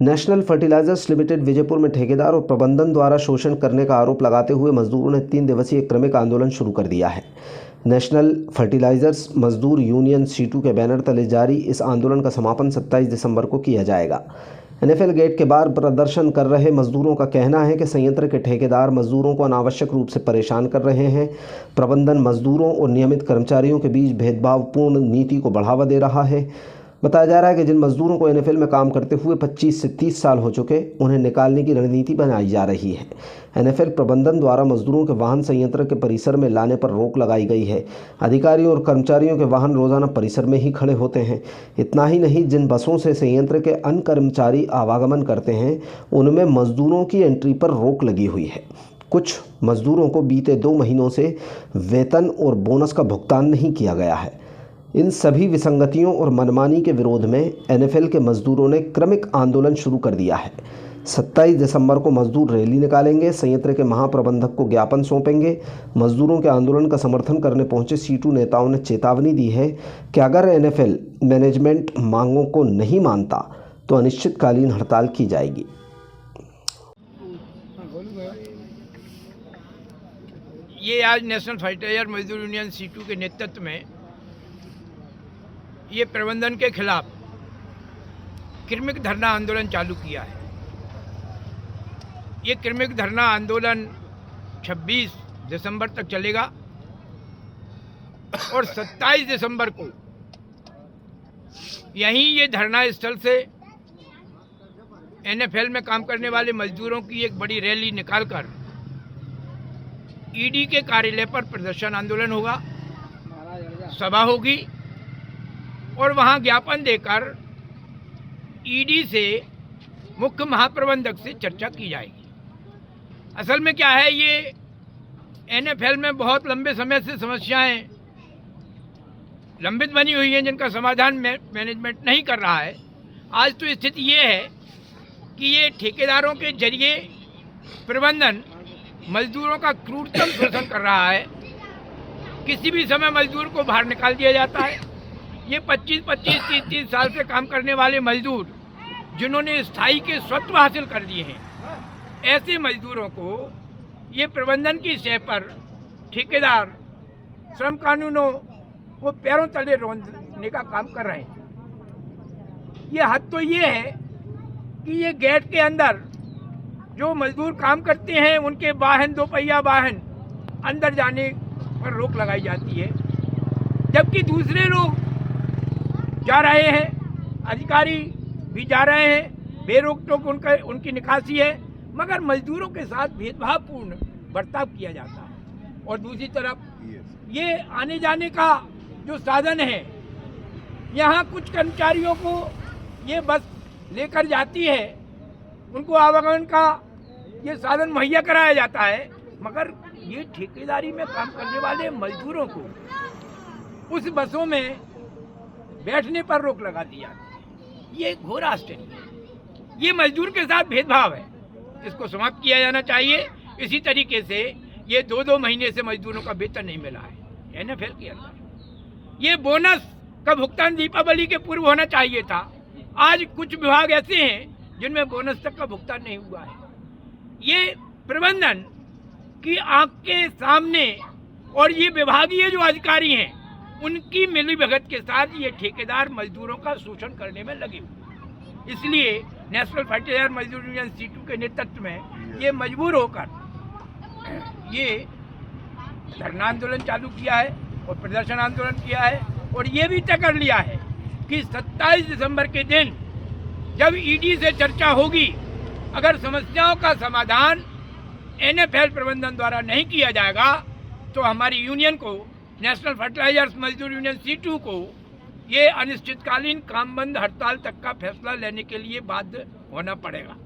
National fertilisers limited Vijaypur में ठेकेदार और प्रबंधन द्वारा शोषण करने का आरोप लगाते हुए मजदूरों ने 3 दिवसीय क्रमिक आंदोलन शुरू कर दिया है। नेशनल फर्टिलाइजर्स मजदूर यूनियन सीटू के बैनर तले जारी इस आंदोलन का समापन 27 दिसंबर को किया जाएगा। एनएफएल गेट के बाहर प्रदर्शन कर रहे मजदूरों का कहना है कि संयंत्र के ठेकेदार मजदूरों को अनावश्यक रूप से परेशान कर रहे हैं। प्रबंधन मजदूरों और नियमित कर्मचारियों के बीच भेदभावपूर्ण नीति को बढ़ावा दे रहा है। बताया जा रहा है कि जिन मजदूरों को एनएफएल में काम करते हुए 25 से 30 साल हो चुके, उन्हें निकालने की रणनीति बनाई जा रही है। एनएफएल प्रबंधन द्वारा मजदूरों के वाहन संयंत्र के परिसर में लाने पर रोक लगाई गई है। अधिकारियों और कर्मचारियों के वाहन रोजाना परिसर में ही खड़े होते हैं। इतना ही नहीं, जिन बसों से संयंत्र के अन्य कर्मचारी आवागमन करते हैं, उनमें मजदूरों की एंट्री पर रोक लगी हुई है। कुछ मजदूरों को बीते 2 महीनों से वेतन और बोनस का भुगतान नहीं किया गया है। इन सभी विसंगतियों और मनमानी के विरोध में एनएफएल के मजदूरों ने क्रमिक आंदोलन शुरू कर दिया है। 27 दिसंबर को मजदूर रैली निकालेंगे, संयंत्र के महाप्रबंधक को ज्ञापन सौंपेंगे। मजदूरों के आंदोलन का समर्थन करने पहुंचे सीटू नेताओं ने चेतावनी दी है कि अगर एनएफएल मैनेजमेंट मांगों को नहीं मानता तो अनिश्चितकालीन हड़ताल की जाएगी। ये आज नेशनल फर्टिलाइजर मजदूर यूनियन सीटू के नेतृत्व में ये प्रबंधन के खिलाफ क्रमिक धरना आंदोलन चालू किया है। ये क्रमिक धरना आंदोलन 26 दिसंबर तक चलेगा और 27 दिसंबर को यहीं ये धरना स्थल से एनएफएल में काम करने वाले मजदूरों की एक बड़ी रैली निकालकर ईडी के कार्यालय पर प्रदर्शन आंदोलन होगा, सभा होगी और वहां ज्ञापन देकर ईडी से मुख्य महाप्रबंधक से चर्चा की जाएगी। असल में क्या है, ये एनएफएल में बहुत लंबे समय से समस्याएं लंबित बनी हुई हैं जिनका समाधान मैनेजमेंट नहीं कर रहा है। आज तो स्थिति ये है कि ये ठेकेदारों के जरिए प्रबंधन मजदूरों का क्रूरतम शोषण कर रहा है। किसी भी समय मजदूर को बाहर निकाल दिया जाता है। ये 25-25, 30-30 साल से काम करने वाले मजदूर जिन्होंने स्थायी के स्वत्व हासिल कर दिए हैं, ऐसे मजदूरों को ये प्रबंधन की शय पर ठेकेदार श्रम कानूनों को पैरों तले रोंदने का काम कर रहे हैं। ये हद तो ये है कि ये गेट के अंदर जो मजदूर काम करते हैं उनके वाहन, 2 पहिया वाहन अंदर जाने पर रोक लगाई जाती है, जबकि दूसरे लोग जा रहे हैं, अधिकारी भी जा रहे हैं, बेरोक टोक उनकी निकासी है, मगर मजदूरों के साथ भेदभावपूर्ण बर्ताव किया जाता है। और दूसरी तरफ ये आने जाने का जो साधन है, यहाँ कुछ कर्मचारियों को ये बस लेकर जाती है, उनको आवागमन का ये साधन मुहैया कराया जाता है, मगर ये ठेकेदारी में काम करने वाले मजदूरों को उस बसों में बैठने पर रोक लगा दी जाती है। ये घोर आश्चर्य है। ये मजदूर के साथ भेदभाव है, इसको समाप्त किया जाना चाहिए। इसी तरीके से ये 2-2 महीने से मजदूरों का वेतन नहीं मिला है एनएफएल के अंदर। ये बोनस का भुगतान दीपावली के पूर्व होना चाहिए था। आज कुछ विभाग ऐसे हैं जिनमें बोनस तक का भुगतान नहीं हुआ है। ये प्रबंधन की आंख के सामने और ये विभागीय जो अधिकारी हैं उनकी मिलीभगत के साथ ये ठेकेदार मजदूरों का शोषण करने में लगे हुए। इसलिए नेशनल फर्टिलाइजर मजदूर यूनियन सीटू के नेतृत्व में ये मजबूर होकर ये धरना आंदोलन चालू किया है और प्रदर्शन आंदोलन किया है और ये भी तय कर लिया है कि 27 दिसंबर के दिन जब ईडी से चर्चा होगी, अगर समस्याओं का समाधान एनएफएल प्रबंधन द्वारा नहीं किया जाएगा तो हमारी यूनियन को, नेशनल फर्टिलाइजर्स मजदूर यूनियन सीटू को, ये अनिश्चितकालीन काम बंद हड़ताल तक का फैसला लेने के लिए बाध्य होना पड़ेगा।